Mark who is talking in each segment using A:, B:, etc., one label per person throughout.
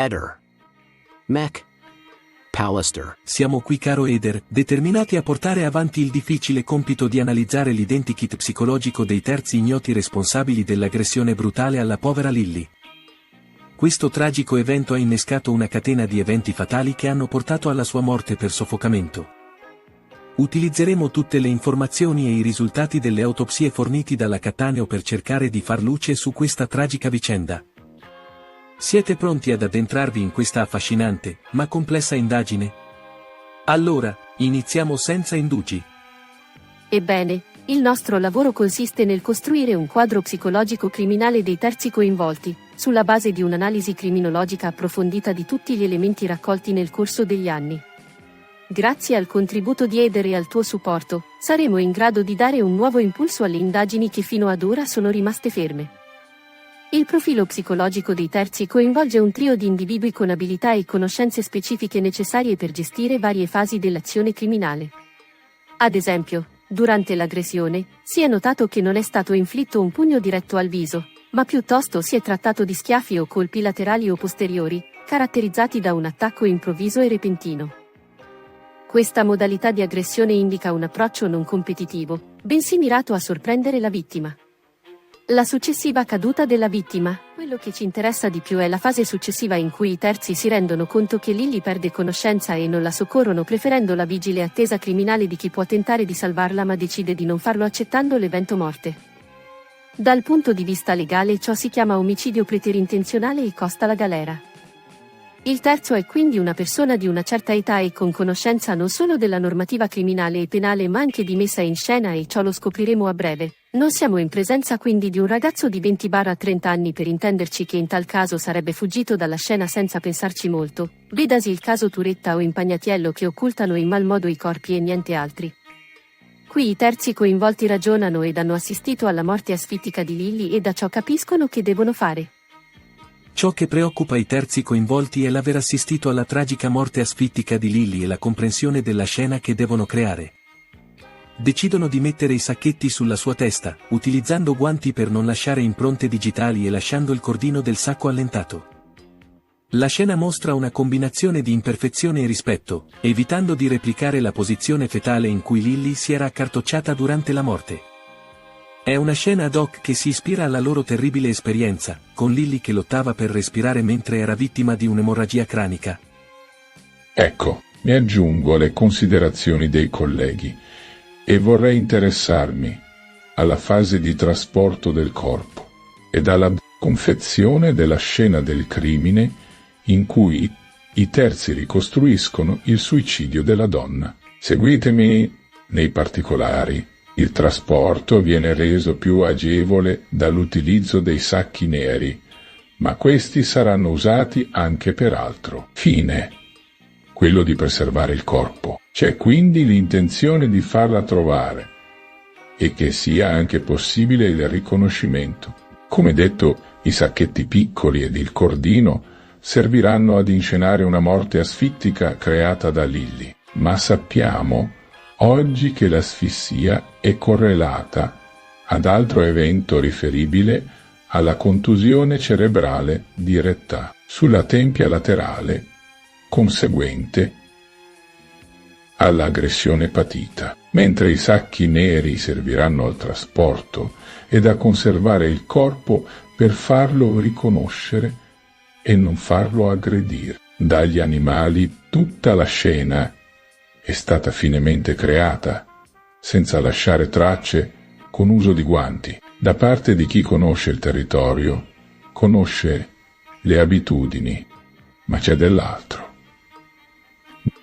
A: Eder. Mac. Pallister.
B: Siamo qui, caro Eder, determinati a portare avanti il difficile compito di analizzare l'identikit psicologico dei terzi ignoti responsabili dell'aggressione brutale alla povera Lily. Questo tragico evento ha innescato una catena di eventi fatali che hanno portato alla sua morte per soffocamento. Utilizzeremo tutte le informazioni e i risultati delle autopsie forniti dalla Cattaneo per cercare di far luce su questa tragica vicenda. Siete pronti ad addentrarvi in questa affascinante, ma complessa indagine? Allora, iniziamo senza indugi.
C: Ebbene, il nostro lavoro consiste nel costruire un quadro psicologico criminale dei terzi coinvolti, sulla base di un'analisi criminologica approfondita di tutti gli elementi raccolti nel corso degli anni. Grazie al contributo di Eder e al tuo supporto, saremo in grado di dare un nuovo impulso alle indagini che fino ad ora sono rimaste ferme. Il profilo psicologico dei terzi coinvolge un trio di individui con abilità e conoscenze specifiche necessarie per gestire varie fasi dell'azione criminale. Ad esempio, durante l'aggressione, si è notato che non è stato inflitto un pugno diretto al viso, ma piuttosto si è trattato di schiaffi o colpi laterali o posteriori, caratterizzati da un attacco improvviso e repentino. Questa modalità di aggressione indica un approccio non competitivo, bensì mirato a sorprendere la vittima. La successiva caduta della vittima. Quello che ci interessa di più è la fase successiva in cui i terzi si rendono conto che Lily perde conoscenza e non la soccorrono, preferendo la vigile attesa criminale di chi può tentare di salvarla ma decide di non farlo accettando l'evento morte. Dal punto di vista legale ciò si chiama omicidio preterintenzionale e costa la galera. Il terzo è quindi una persona di una certa età e con conoscenza non solo della normativa criminale e penale ma anche di messa in scena, e ciò lo scopriremo a breve. Non siamo in presenza quindi di un ragazzo di 20-30 anni, per intenderci, che in tal caso sarebbe fuggito dalla scena senza pensarci molto, vedasi il caso Turetta o Impagnatiello, che occultano in mal modo i corpi e niente altri. Qui i terzi coinvolti ragionano ed hanno assistito alla morte asfittica di Lily e da ciò capiscono che devono fare.
B: Ciò che preoccupa i terzi coinvolti è l'aver assistito alla tragica morte asfittica di Lily e la comprensione della scena che devono creare. Decidono di mettere i sacchetti sulla sua testa, utilizzando guanti per non lasciare impronte digitali e lasciando il cordino del sacco allentato. La scena mostra una combinazione di imperfezione e rispetto, evitando di replicare la posizione fetale in cui Lily si era accartocciata durante la morte. È una scena ad hoc che si ispira alla loro terribile esperienza, con Lily che lottava per respirare mentre era vittima di un'emorragia cranica.
D: Ecco, mi aggiungo alle considerazioni dei colleghi e vorrei interessarmi alla fase di trasporto del corpo ed alla confezione della scena del crimine in cui i terzi ricostruiscono il suicidio della donna. Seguitemi nei particolari. Il trasporto viene reso più agevole dall'utilizzo dei sacchi neri, ma questi saranno usati anche per altro fine, quello di preservare il corpo. C'è quindi l'intenzione di farla trovare e che sia anche possibile il riconoscimento. Come detto, i sacchetti piccoli ed il cordino serviranno ad inscenare una morte asfittica creata da Lily, ma sappiamo oggi che l'asfissia è correlata ad altro evento riferibile alla contusione cerebrale diretta sulla tempia laterale, conseguente all'aggressione patita, mentre i sacchi neri serviranno al trasporto ed a conservare il corpo per farlo riconoscere e non farlo aggredire dagli animali. Tutta la scena è stata finemente creata, senza lasciare tracce, con uso di guanti, da parte di chi conosce il territorio, conosce le abitudini, ma c'è dell'altro.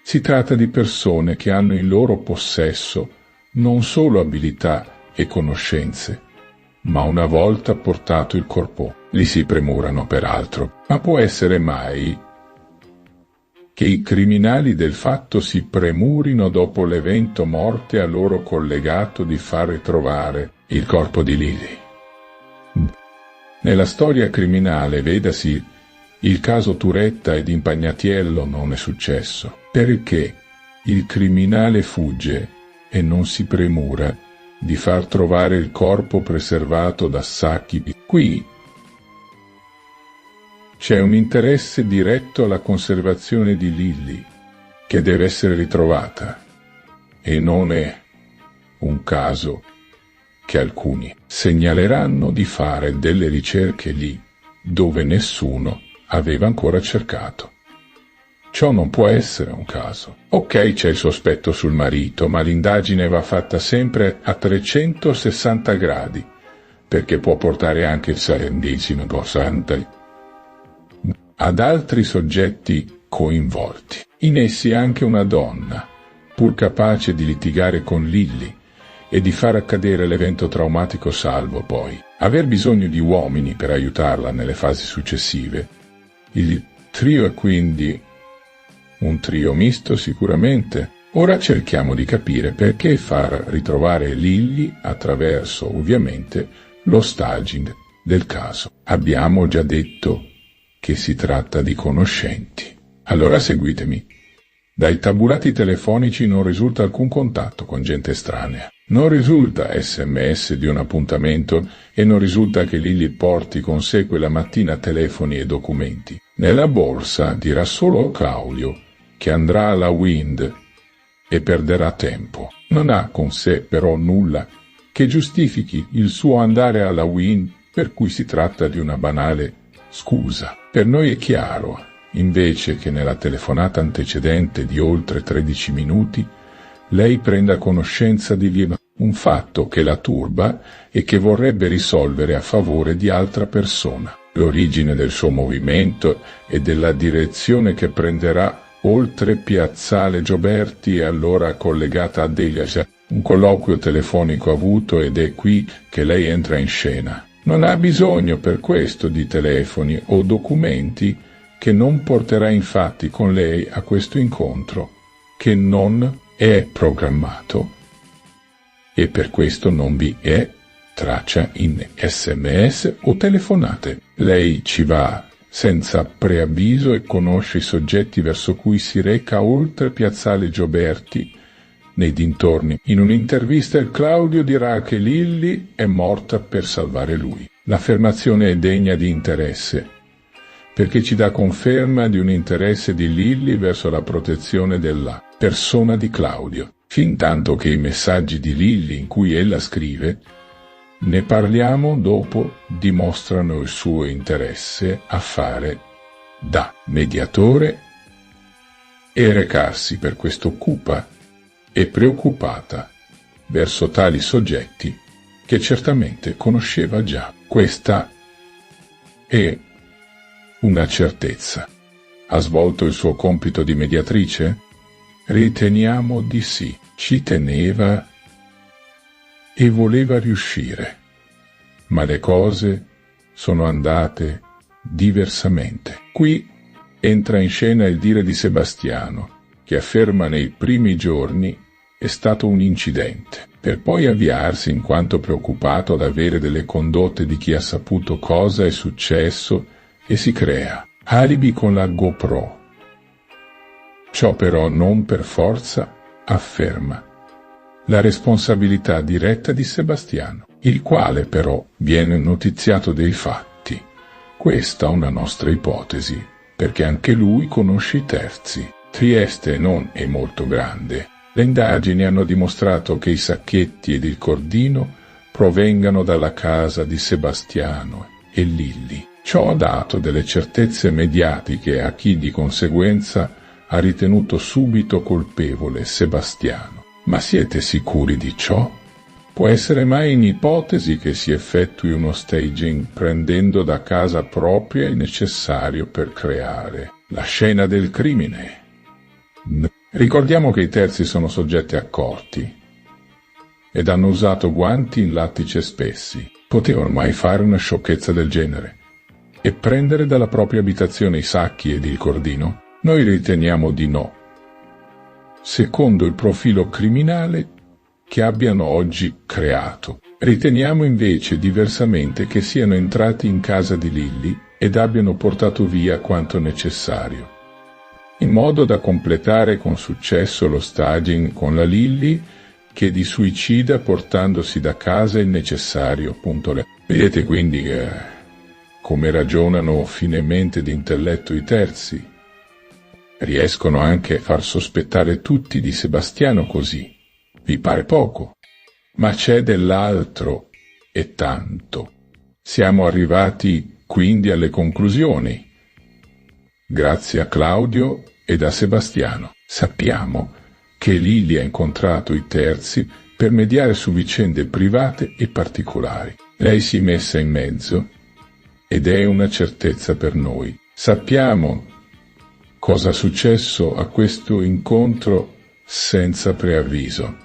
D: Si tratta di persone che hanno in loro possesso non solo abilità e conoscenze, ma una volta portato il corpo, li si premurano per altro. Ma può essere mai che i criminali del fatto si premurino dopo l'evento morte a loro collegato di far ritrovare il corpo di Lily? Nella storia criminale, vedasi il caso Turetta ed Impagnatiello, non è successo, perché il criminale fugge e non si premura di far trovare il corpo preservato da sacchi. Qui c'è un interesse diretto alla conservazione di Lily, che deve essere ritrovata, e non è un caso che alcuni segnaleranno di fare delle ricerche lì dove nessuno aveva ancora cercato. Ciò non può essere un caso. Ok, c'è il sospetto sul marito, ma l'indagine va fatta sempre a 360 gradi, perché può portare anche il sarendicino ad altri soggetti coinvolti. In essi anche una donna, pur capace di litigare con Lily e di far accadere l'evento traumatico salvo poi aver bisogno di uomini per aiutarla nelle fasi successive. Il trio è quindi un trio misto sicuramente. Ora cerchiamo di capire perché far ritrovare Lily attraverso, ovviamente, lo staging del caso. Abbiamo già detto che si tratta di conoscenti. Allora seguitemi. Dai tabulati telefonici non risulta alcun contatto con gente estranea. Non risulta SMS di un appuntamento e non risulta che Lily porti con sé quella mattina telefoni e documenti. Nella borsa dirà solo Claudio che andrà alla Wind e perderà tempo. Non ha con sé però nulla che giustifichi il suo andare alla Wind, per cui si tratta di una banale scusa. Per noi è chiaro, invece, che nella telefonata antecedente di oltre 13 minuti lei prenda conoscenza di Lily, un fatto che la turba e che vorrebbe risolvere a favore di altra persona. L'origine del suo movimento e della direzione che prenderà oltre Piazzale Gioberti è allora collegata a Delia, un colloquio telefonico avuto, ed è qui che lei entra in scena. Non ha bisogno per questo di telefoni o documenti, che non porterà infatti con lei a questo incontro, che non è programmato, e per questo non vi è traccia in SMS o telefonate. Lei ci va senza preavviso e conosce i soggetti verso cui si reca oltre Piazzale Gioberti, nei dintorni. In un'intervista il Claudio dirà che Lily è morta per salvare lui. L'affermazione è degna di interesse, perché ci dà conferma di un interesse di Lily verso la protezione della persona di Claudio, fintanto che i messaggi di Lily in cui ella scrive, ne parliamo dopo, dimostrano il suo interesse a fare da mediatore e recarsi per questo cupa e preoccupata verso tali soggetti che certamente conosceva già. Questa è una certezza. Ha svolto il suo compito di mediatrice? Riteniamo di sì. Ci teneva e voleva riuscire, ma le cose sono andate diversamente. Qui entra in scena il dire di Sebastiano, che afferma nei primi giorni è stato un incidente, per poi avviarsi in quanto preoccupato ad avere delle condotte di chi ha saputo cosa è successo e si crea alibi con la GoPro. Ciò però non per forza afferma la responsabilità diretta di Sebastiano, il quale però viene notiziato dei fatti. Questa è una nostra ipotesi, perché anche lui conosce i terzi. Trieste non è molto grande. Le indagini hanno dimostrato che i sacchetti ed il cordino provengano dalla casa di Sebastiano e Lily. Ciò ha dato delle certezze mediatiche a chi di conseguenza ha ritenuto subito colpevole Sebastiano. Ma siete sicuri di ciò? Può essere mai in ipotesi che si effettui uno staging prendendo da casa propria il necessario per creare la scena del crimine? Ricordiamo che i terzi sono soggetti accorti ed hanno usato guanti in lattice spessi. Potevano mai fare una sciocchezza del genere e prendere dalla propria abitazione i sacchi ed il cordino? Noi riteniamo di no, secondo il profilo criminale che abbiano oggi creato. Riteniamo invece diversamente che siano entrati in casa di Lily ed abbiano portato via quanto necessario, in modo da completare con successo lo staging con la Lily, che di suicida portandosi da casa il necessario. Vedete quindi che come ragionano finemente d'intelletto i terzi. Riescono anche a far sospettare tutti di Sebastiano così. Vi pare poco? Ma c'è dell'altro, e tanto. Siamo arrivati quindi alle conclusioni. Grazie a Claudio ed a Sebastiano sappiamo che Lilli ha incontrato i terzi per mediare su vicende private e particolari. Lei si è messa in mezzo ed è una certezza per noi. Sappiamo cosa è successo a questo incontro senza preavviso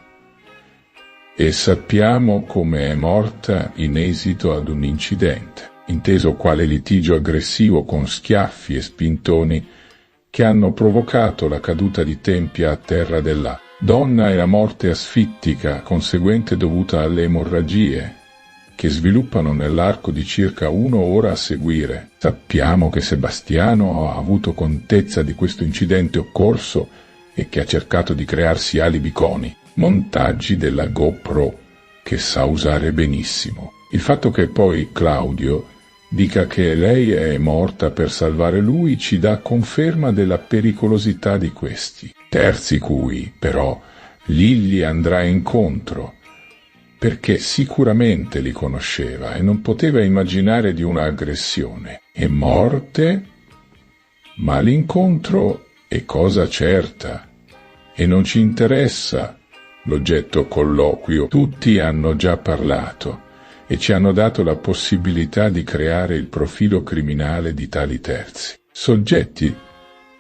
D: e sappiamo come è morta in esito ad un incidente, inteso quale litigio aggressivo con schiaffi e spintoni che hanno provocato la caduta di tempia a terra della donna e la morte asfittica conseguente dovuta alle emorragie che sviluppano nell'arco di circa 1 ora a seguire. Sappiamo che Sebastiano ha avuto contezza di questo incidente occorso e che ha cercato di crearsi alibiconi, montaggi della GoPro che sa usare benissimo. Il fatto che poi Claudio dica che lei è morta per salvare lui ci dà conferma della pericolosità di questi terzi cui, però, Lilli andrà incontro, perché sicuramente li conosceva e non poteva immaginare di una aggressione. È morte, ma l'incontro è cosa certa e non ci interessa l'oggetto colloquio. Tutti hanno già parlato e ci hanno dato la possibilità di creare il profilo criminale di tali terzi. Soggetti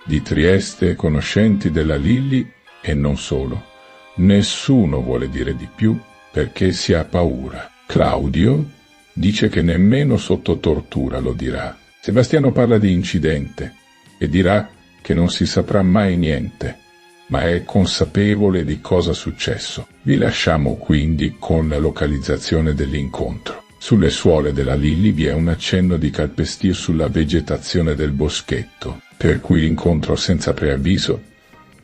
D: di Trieste conoscenti della Lilli e non solo. Nessuno vuole dire di più perché si ha paura. Claudio dice che nemmeno sotto tortura lo dirà. Sebastiano parla di incidente e dirà che non si saprà mai niente, ma è consapevole di cosa è successo. Vi lasciamo quindi con la localizzazione dell'incontro. Sulle suole della Lilli vi è un accenno di calpestio sulla vegetazione del boschetto, per cui l'incontro senza preavviso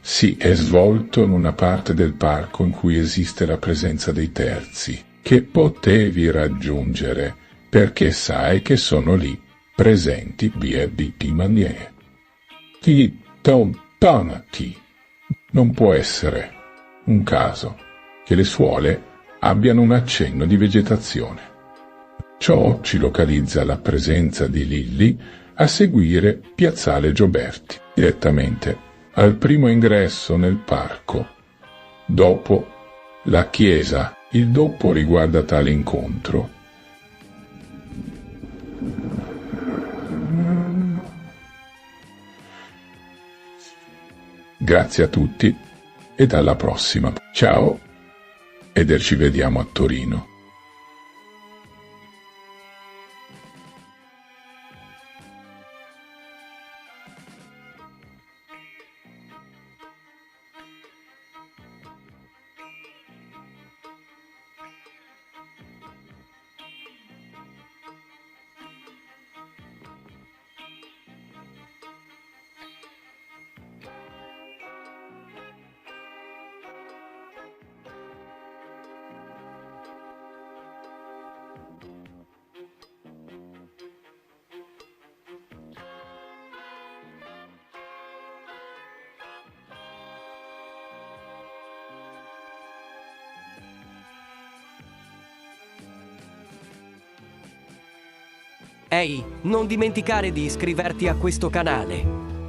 D: si è svolto in una parte del parco in cui esiste la presenza dei terzi, che potevi raggiungere perché sai che sono lì, presenti via di maniere. Ti allontanati. Non può essere un caso che le suole abbiano un accenno di vegetazione. Ciò ci localizza la presenza di Lilli a seguire Piazzale Gioberti, direttamente al primo ingresso nel parco, dopo la chiesa. Il dopo riguarda tale incontro. Grazie a tutti ed alla prossima. Ciao ed ci vediamo a Torino.
E: Ehi, non dimenticare di iscriverti a questo canale.